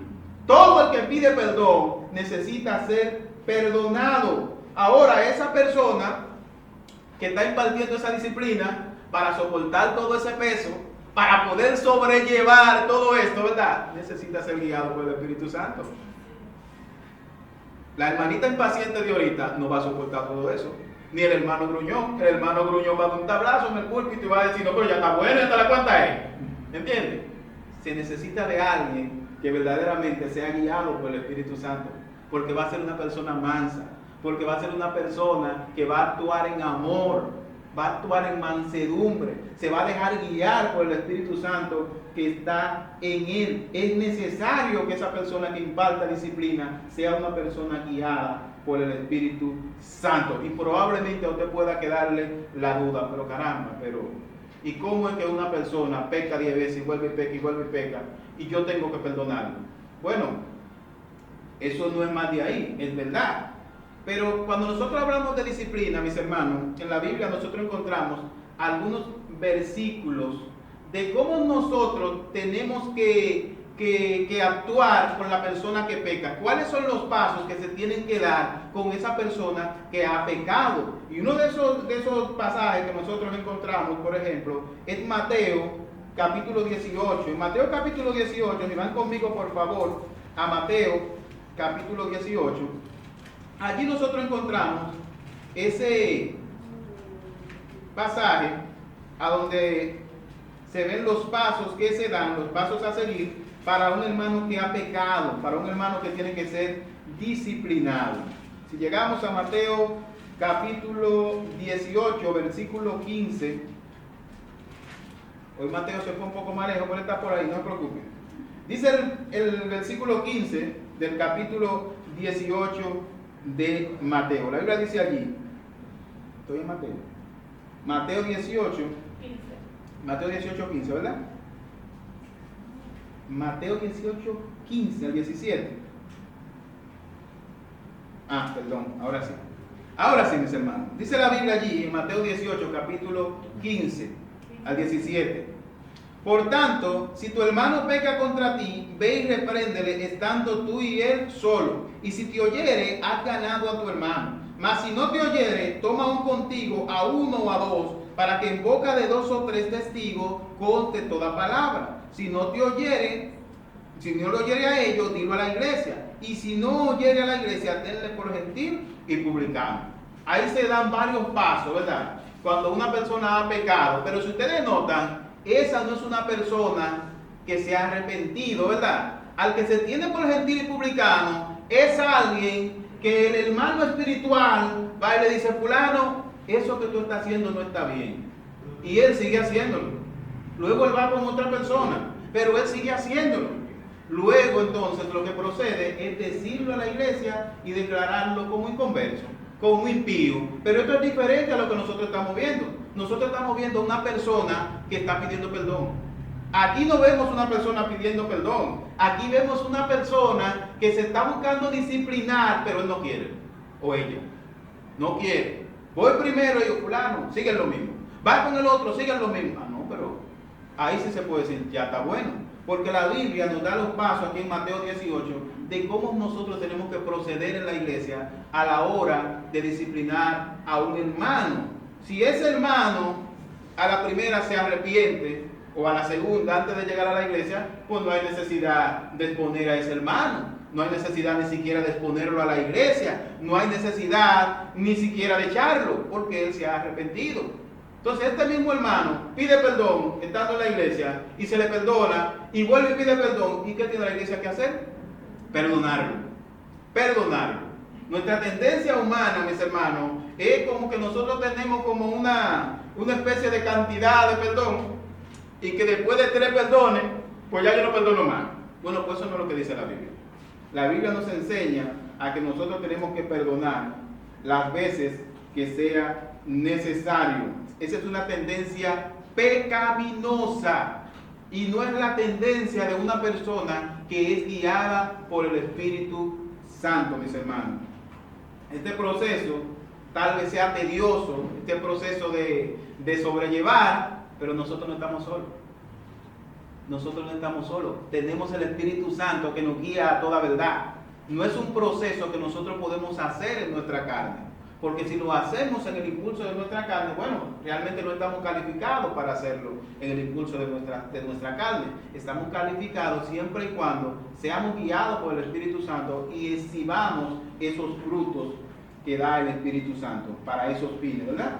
Todo el que pide perdón necesita ser perdonado. Ahora, esa persona que está impartiendo esa disciplina para soportar todo ese peso, para poder sobrellevar todo esto, ¿verdad? Necesita ser guiado por el Espíritu Santo. La hermanita impaciente de ahorita no va a soportar todo eso. Ni el hermano gruñón. El hermano gruñón va a dar un tablazo en el púlpito y va a decir, no, pero ya está bueno, esta la cuenta es. ¿Entiendes? Se necesita de alguien que verdaderamente sea guiado por el Espíritu Santo. Porque va a ser una persona mansa. Porque va a ser una persona que va a actuar en amor, va a actuar en mansedumbre, se va a dejar guiar por el Espíritu Santo que está en él. Es necesario que esa persona que imparta disciplina sea una persona guiada por el Espíritu Santo. Y probablemente a usted pueda quedarle la duda, pero caramba, ¿y cómo es que una persona peca 10 veces y vuelve y peca y vuelve y peca y yo tengo que perdonarlo? Bueno, eso no es más de ahí, es verdad. Pero cuando nosotros hablamos de disciplina, mis hermanos, en la Biblia nosotros encontramos algunos versículos de cómo nosotros tenemos que actuar con la persona que peca. ¿Cuáles son los pasos que se tienen que dar con esa persona que ha pecado? Y uno de esos pasajes que nosotros encontramos, por ejemplo, es Mateo capítulo 18. En Mateo capítulo 18, si van conmigo por favor a Mateo capítulo 18. Allí nosotros encontramos ese pasaje a donde se ven los pasos que se dan, los pasos a seguir para un hermano que ha pecado, para un hermano que tiene que ser disciplinado. Si llegamos a Mateo capítulo 18, versículo 15, hoy Mateo se fue un poco más lejos, pero está por ahí, no se preocupen. Dice el versículo 15 del capítulo 18 de Mateo. La Biblia dice allí, estoy en Mateo, Mateo 18, 15. Mateo 18, 15, ¿verdad? Mateo 18, 15 al 17. Perdón, ahora sí. Ahora sí, mis hermanos. Dice la Biblia allí en Mateo 18, capítulo 15 al 17. Por tanto, si tu hermano peca contra ti, ve y repréndele, estando tú y él solo. Y si te oyere, has ganado a tu hermano. Mas si no te oyere, toma un contigo, a uno o a dos, para que en boca de 2 o 3 testigos conste toda palabra. Si no te oyere, si no lo oyere a ellos, dilo a la iglesia. Y si no oyere a la iglesia, tenle por gentil y publicano. Ahí se dan varios pasos, ¿verdad? Cuando una persona ha pecado. Pero si ustedes notan, esa no es una persona que se ha arrepentido, ¿verdad? Al que se tiene por gentil y publicano es alguien que el hermano espiritual va y le dice: fulano, eso que tú estás haciendo no está bien. Y él sigue haciéndolo. Luego él va con otra persona, pero él sigue haciéndolo. Luego entonces lo que procede es decirlo a la iglesia y declararlo como inconverso, como impío. Pero esto es diferente a lo que nosotros estamos viendo. Nosotros estamos viendo una persona que está pidiendo perdón. Aquí no vemos una persona pidiendo perdón. Aquí vemos una persona que se está buscando disciplinar, pero él no quiere. O ella no quiere. Voy primero y digo: fulano, siguen lo mismo. Va con el otro, siguen lo mismo. Ah, no, pero ahí sí se puede decir: ya está bueno. Porque la Biblia nos da los pasos aquí en Mateo 18 de cómo nosotros tenemos que proceder en la iglesia a la hora de disciplinar a un hermano. Si ese hermano a la primera se arrepiente, o a la segunda antes de llegar a la iglesia, pues no hay necesidad de exponer a ese hermano. No hay necesidad ni siquiera de exponerlo a la iglesia. No hay necesidad ni siquiera de echarlo, porque él se ha arrepentido. Entonces este mismo hermano pide perdón estando en la iglesia y se le perdona y vuelve y pide perdón. ¿Y qué tiene la iglesia que hacer? Perdonarlo. Perdonarlo. Nuestra tendencia humana, mis hermanos, es como que nosotros tenemos como una especie de cantidad de perdón, y que después de 3 perdones, pues ya yo no perdono más. Bueno, pues eso no es lo que dice la Biblia. La Biblia nos enseña a que nosotros tenemos que perdonar las veces que sea necesario. Esa es una tendencia pecaminosa y no es la tendencia de una persona que es guiada por el Espíritu Santo, mis hermanos. Este proceso tal vez sea tedioso, este proceso de sobrellevar, pero nosotros no estamos solos. Nosotros no estamos solos. Tenemos el Espíritu Santo que nos guía a toda verdad. No es un proceso que nosotros podemos hacer en nuestra carne. Porque si lo hacemos en el impulso de nuestra carne, bueno, realmente no estamos calificados para hacerlo en el impulso de nuestra carne. Estamos calificados siempre y cuando seamos guiados por el Espíritu Santo y exhibamos esos frutos que da el Espíritu Santo para esos fines, ¿verdad?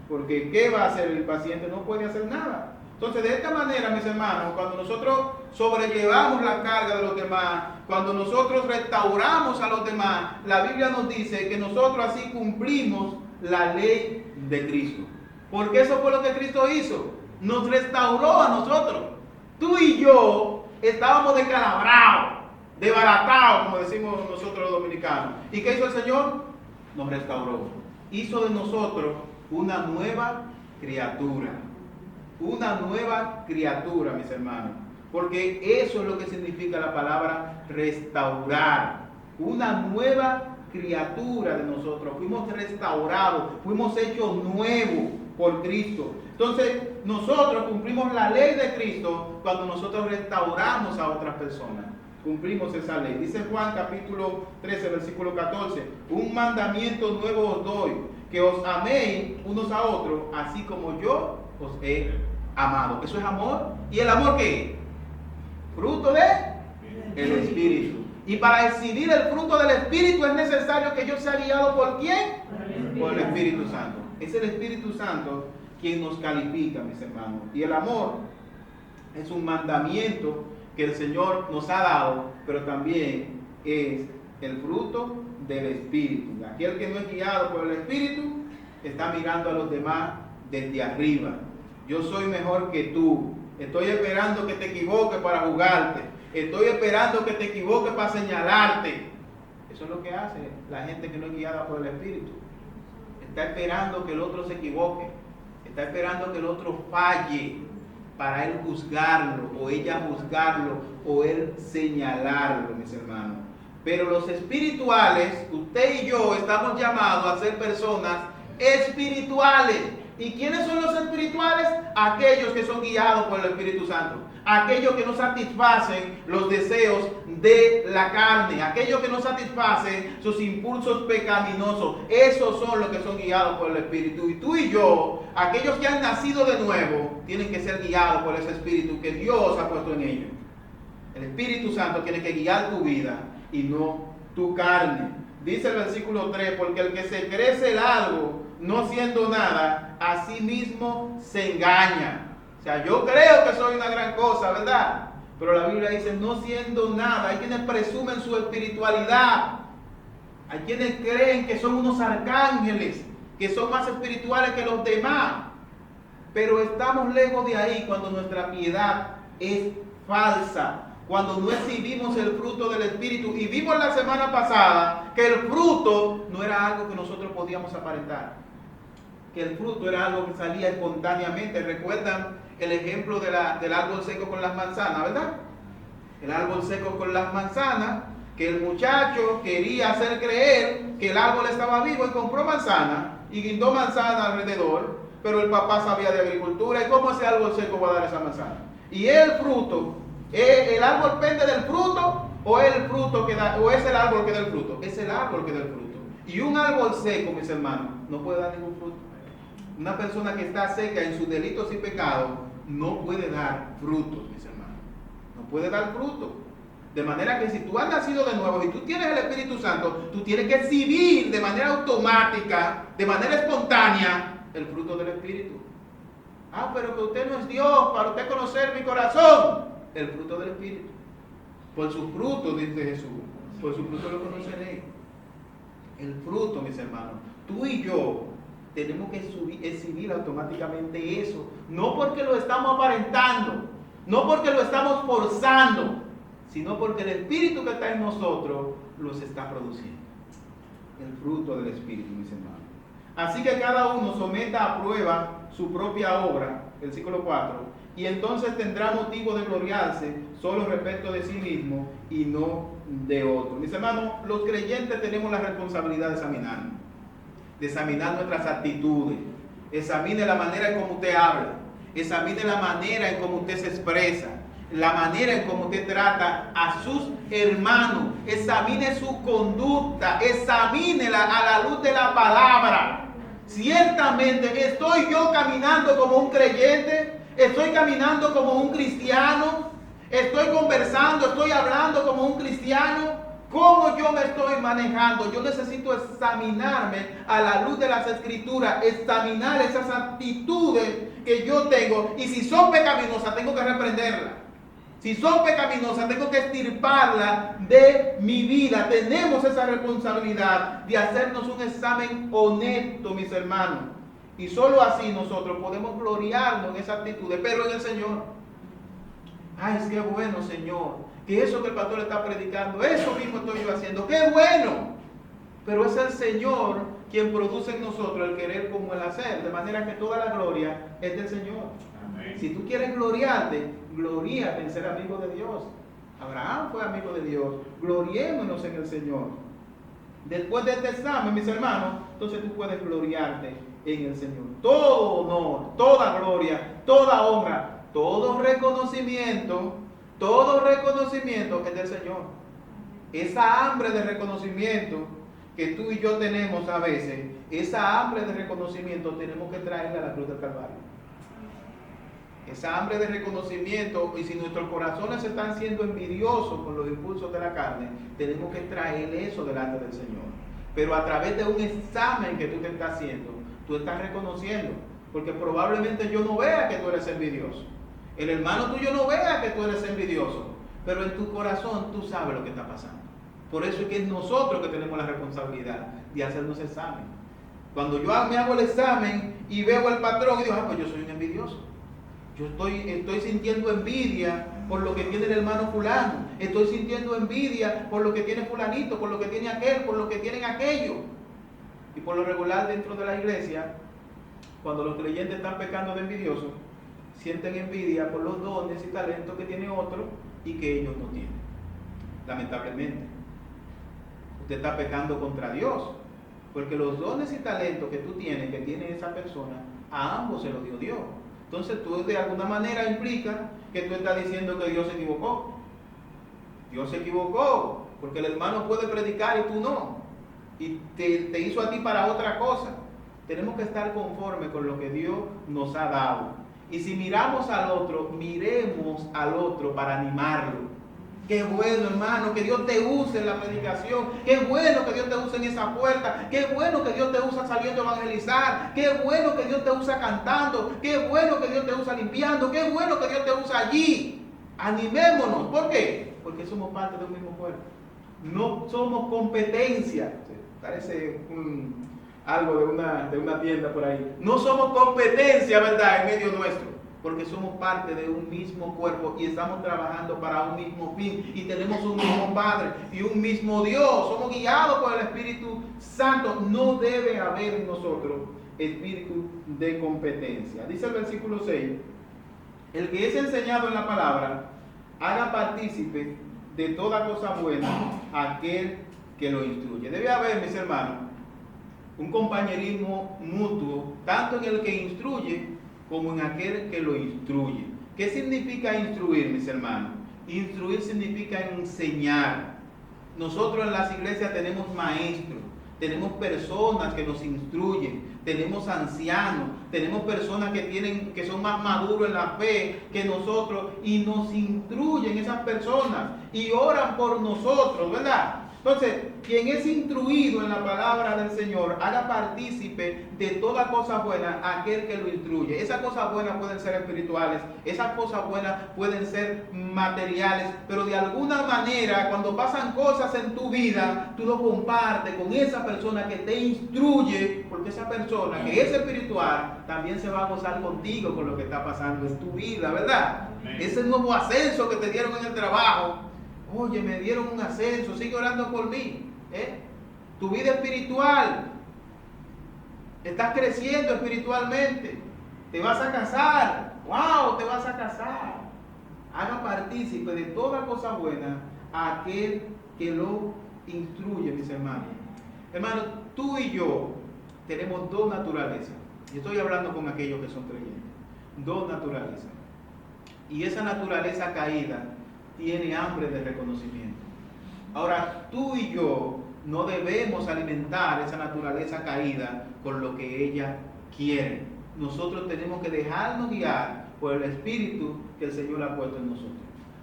Porque ¿qué va a hacer el paciente? No puede hacer nada. Entonces, de esta manera, mis hermanos, cuando nosotros sobrellevamos la carga de los demás, cuando nosotros restauramos a los demás, la Biblia nos dice que nosotros así cumplimos la ley de Cristo. Porque eso fue lo que Cristo hizo. Nos restauró a nosotros. Tú y yo estábamos descalabrados, desbaratados, como decimos nosotros los dominicanos. ¿Y qué hizo el Señor? Nos restauró. Hizo de nosotros una nueva criatura. Una nueva criatura, mis hermanos. Porque eso es lo que significa la palabra restaurar. Una nueva criatura de nosotros. Fuimos restaurados, fuimos hechos nuevos por Cristo. Entonces, nosotros cumplimos la ley de Cristo cuando nosotros restauramos a otras personas. Cumplimos esa ley. Dice Juan capítulo 13, versículo 14. Un mandamiento nuevo os doy, que os améis unos a otros, así como yo os he amado. Eso es amor. ¿Y el amor qué es? Fruto de el Espíritu. Y para exhibir el fruto del Espíritu es necesario que yo sea guiado ¿por quién? Por el Espíritu Santo. Es el Espíritu Santo quien nos califica, mis hermanos. Y el amor es un mandamiento que el Señor nos ha dado, pero también es el fruto del Espíritu. Aquel que no es guiado por el Espíritu está mirando a los demás desde arriba. Yo soy mejor que tú. Estoy esperando que te equivoques para juzgarte. Estoy esperando que te equivoques para señalarte. Eso es lo que hace la gente que no es guiada por el Espíritu. Está esperando que el otro se equivoque. Está esperando que el otro falle para él juzgarlo, o ella juzgarlo, o él señalarlo, mis hermanos. Pero los espirituales, usted y yo, estamos llamados a ser personas espirituales. ¿Y quiénes son los espirituales? Aquellos que son guiados por el Espíritu Santo. Aquellos que no satisfacen los deseos de la carne. Aquellos que no satisfacen sus impulsos pecaminosos. Esos son los que son guiados por el Espíritu. Y tú y yo, aquellos que han nacido de nuevo, tienen que ser guiados por ese Espíritu que Dios ha puesto en ellos. El Espíritu Santo tiene que guiar tu vida y no tu carne. Dice el versículo 3, porque el que se cree ser algo, no siendo nada, a sí mismo se engaña. O sea, yo creo que soy una gran cosa, ¿verdad? Pero la Biblia dice, no siendo nada. Hay quienes presumen su espiritualidad. Hay quienes creen que son unos arcángeles, que son más espirituales que los demás. Pero estamos lejos de ahí cuando nuestra piedad es falsa. Cuando no exhibimos el fruto del Espíritu. Y vimos la semana pasada que el fruto no era algo que nosotros podíamos aparentar. Que el fruto era algo que salía espontáneamente. ¿Recuerdan el ejemplo del árbol seco con las manzanas, verdad? El árbol seco con las manzanas, que el muchacho quería hacer creer que el árbol estaba vivo y compró manzana y guindó manzana alrededor, pero el papá sabía de agricultura. ¿Y cómo ese árbol seco va a dar esa manzana? Y el fruto... ¿El árbol pende del fruto o es el fruto que da, o es el árbol que da el fruto? Es el árbol que da el fruto. Y un árbol seco, mis hermanos, no puede dar ningún fruto. Una persona que está seca en sus delitos y pecados no puede dar frutos, mis hermanos. No puede dar fruto. De manera que si tú has nacido de nuevo y tú tienes el Espíritu Santo, tú tienes que exhibir de manera automática, de manera espontánea, el fruto del Espíritu. Ah, pero que usted no es Dios para usted conocer mi corazón. El fruto del Espíritu. Por sus frutos, dice Jesús. Por sus frutos lo conoceréis. El fruto, mis hermanos. Tú y yo tenemos que exhibir automáticamente eso. No porque lo estamos aparentando. No porque lo estamos forzando. Sino porque el Espíritu que está en nosotros los está produciendo. El fruto del Espíritu, mis hermanos. Así que cada uno someta a prueba su propia obra. Versículo 4. Y entonces tendrá motivo de gloriarse solo respecto de sí mismo y no de otro. Mis hermanos, los creyentes tenemos la responsabilidad de examinar nuestras actitudes. Examine la manera en cómo usted habla, examine la manera en cómo usted se expresa, la manera en cómo usted trata a sus hermanos, examine su conducta, examínela a la luz de la palabra. Ciertamente, ¿estoy yo caminando como un creyente? ¿Estoy caminando como un cristiano? ¿Estoy conversando, estoy hablando como un cristiano? ¿Cómo yo me estoy manejando? Yo necesito examinarme a la luz de las Escrituras, examinar esas actitudes que yo tengo. Y si son pecaminosas, tengo que reprenderlas. Si son pecaminosas, tengo que extirparlas de mi vida. Tenemos esa responsabilidad de hacernos un examen honesto, mis hermanos. Y solo así nosotros podemos gloriarnos en esas actitudes, pero en el Señor. Ay, es que bueno, Señor, que eso que el pastor está predicando, eso mismo estoy yo haciendo, qué bueno. Pero es el Señor quien produce en nosotros el querer como el hacer, de manera que toda la gloria es del Señor. Amén. Si tú quieres gloriarte, gloríate en ser amigo de Dios. Abraham fue amigo de Dios, gloriémonos en el Señor. Después de este examen, mis hermanos, entonces tú puedes gloriarte en el Señor. Todo honor, toda gloria, toda honra, todo reconocimiento es del Señor. Esa hambre de reconocimiento que tú y yo tenemos a veces, esa hambre de reconocimiento tenemos que traerla a la cruz del Calvario. Esa hambre de reconocimiento, y si nuestros corazones están siendo envidiosos con los impulsos de la carne, tenemos que traer eso delante del Señor. Pero a través de un examen que tú te estás haciendo, tú estás reconociendo, porque probablemente yo no vea que tú eres envidioso. El hermano tuyo no vea que tú eres envidioso, pero en tu corazón tú sabes lo que está pasando. Por eso es que es nosotros que tenemos la responsabilidad de hacernos examen. Cuando yo me hago el examen y veo el patrón y digo, pues yo soy un envidioso. Yo estoy sintiendo envidia por lo que tiene el hermano fulano. Estoy sintiendo envidia por lo que tiene fulanito, por lo que tiene aquel, por lo que tienen aquello. Y por lo regular dentro de la iglesia, cuando los creyentes están pecando de envidiosos, sienten envidia por los dones y talentos que tiene otro y que ellos no tienen. Lamentablemente, usted está pecando contra Dios, porque los dones y talentos que tú tienes, que tiene esa persona, A ambos se lo dio Dios. Entonces tú de alguna manera implica que tú estás diciendo que Dios se equivocó. Dios se equivocó, porque el hermano puede predicar y tú no. Y te hizo a ti para otra cosa. Tenemos que estar conformes con lo que Dios nos ha dado. Y si miramos al otro, miremos al otro para animarlo. Qué bueno, hermano, que Dios te use en la predicación. Qué bueno que Dios te use en esa puerta. Qué bueno que Dios te usa saliendo a evangelizar. Qué bueno que Dios te usa cantando. Qué bueno que Dios te usa limpiando. Qué bueno que Dios te usa allí. Animémonos. ¿Por qué? Porque somos parte de un mismo cuerpo. No somos competencia. Parece algo de una tienda por ahí. No somos competencia, ¿verdad?, en medio nuestro. Porque somos parte de un mismo cuerpo y estamos trabajando para un mismo fin. Y tenemos un mismo Padre y un mismo Dios. Somos guiados por el Espíritu Santo. No debe haber en nosotros espíritu de competencia. Dice el versículo 6. El que es enseñado en la palabra, haga partícipe de toda cosa buena a aquel que lo instruye. Debe haber, mis hermanos, un compañerismo mutuo, tanto en el que instruye como en aquel que lo instruye. ¿Qué significa instruir, mis hermanos? Instruir significa enseñar. Nosotros en las iglesias tenemos maestros, tenemos personas que nos instruyen, tenemos ancianos, tenemos personas que son más maduros en la fe que nosotros y nos instruyen esas personas y oran por nosotros, ¿verdad? Entonces, quien es instruido en la palabra del Señor, haga partícipe de toda cosa buena a aquel que lo instruye. Esas cosas buenas pueden ser espirituales, esas cosas buenas pueden ser materiales, pero de alguna manera, cuando pasan cosas en tu vida, tú lo compartes con esa persona que te instruye, porque esa persona que es espiritual también se va a gozar contigo con lo que está pasando en tu vida, ¿verdad? Ese nuevo ascenso que te dieron en el trabajo. Oye, me dieron un ascenso, sigue orando por mí. Tu vida espiritual, estás creciendo espiritualmente, te vas a casar, wow, te vas a casar. Haga partícipe de toda cosa buena a aquel que lo instruye, mis hermanos. Hermanos, tú y yo tenemos dos naturalezas. Y estoy hablando con aquellos que son creyentes. Dos naturalezas. Y esa naturaleza caída tiene hambre de reconocimiento. Ahora, tú y yo no debemos alimentar esa naturaleza caída con lo que ella quiere. Nosotros tenemos que dejarnos guiar por el Espíritu que el Señor ha puesto en nosotros.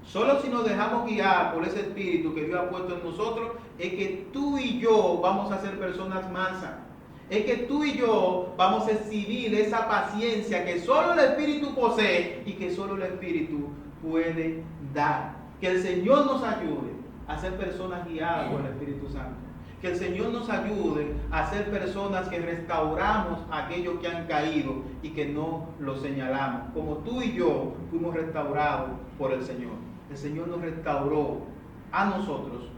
Solo si nos dejamos guiar por ese Espíritu que Dios ha puesto en nosotros, es que tú y yo vamos a ser personas mansas. Es que tú y yo vamos a exhibir esa paciencia que solo el Espíritu posee y que solo el Espíritu puede dar. Que el Señor nos ayude a ser personas guiadas por el Espíritu Santo. Que el Señor nos ayude a ser personas que restauramos a aquellos que han caído y que no los señalamos. Como tú y yo fuimos restaurados por el Señor. El Señor nos restauró a nosotros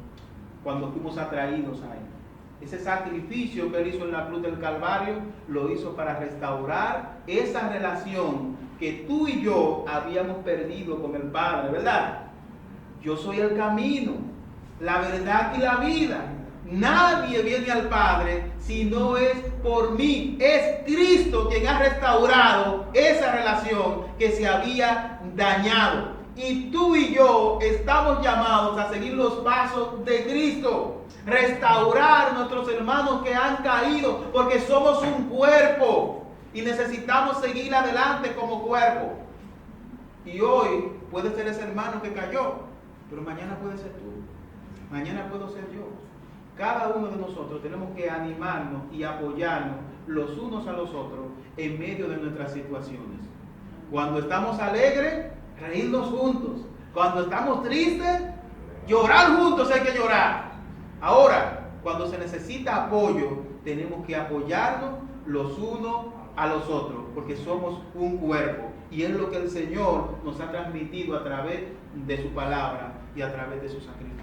cuando fuimos atraídos a Él. Ese sacrificio que Él hizo en la cruz del Calvario lo hizo para restaurar esa relación que tú y yo habíamos perdido con el Padre, ¿verdad? Yo soy el camino, la verdad y la vida. Nadie viene al Padre si no es por mí. Es Cristo quien ha restaurado esa relación que se había dañado. Y tú y yo estamos llamados a seguir los pasos de Cristo. Restaurar a nuestros hermanos que han caído, porque somos un cuerpo y necesitamos seguir adelante como cuerpo. Y hoy puede ser ese hermano que cayó, pero mañana puede ser tú, mañana puedo ser yo. Cada uno de nosotros tenemos que animarnos y apoyarnos los unos a los otros en medio de nuestras situaciones. Cuando estamos alegres, reírnos juntos. Cuando estamos tristes, llorar juntos, hay que llorar. Ahora, cuando se necesita apoyo, tenemos que apoyarnos los unos a los otros, porque somos un cuerpo. Y es lo que el Señor nos ha transmitido a través de su palabra y a través de sus sacrificios.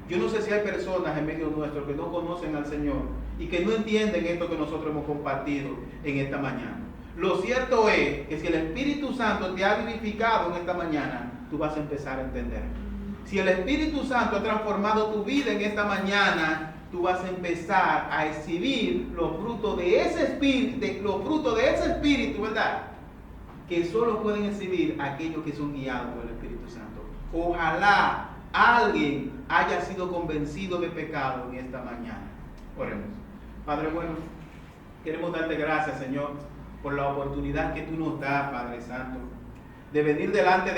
Yo no sé si hay personas en medio nuestro que no conocen al Señor y que no entienden esto que nosotros hemos compartido en esta mañana. Lo cierto es que si el Espíritu Santo te ha vivificado en esta mañana, tú vas a empezar a entender. Si el Espíritu Santo ha transformado tu vida en esta mañana, tú vas a empezar a exhibir los frutos de ese espíritu, ¿verdad? Que solo pueden exhibir aquellos que son guiados por el Espíritu Santo. Ojalá alguien haya sido convencido de pecado en esta mañana. Oremos. Padre bueno, queremos darte gracias, Señor, por la oportunidad que tú nos das, Padre Santo, de venir delante de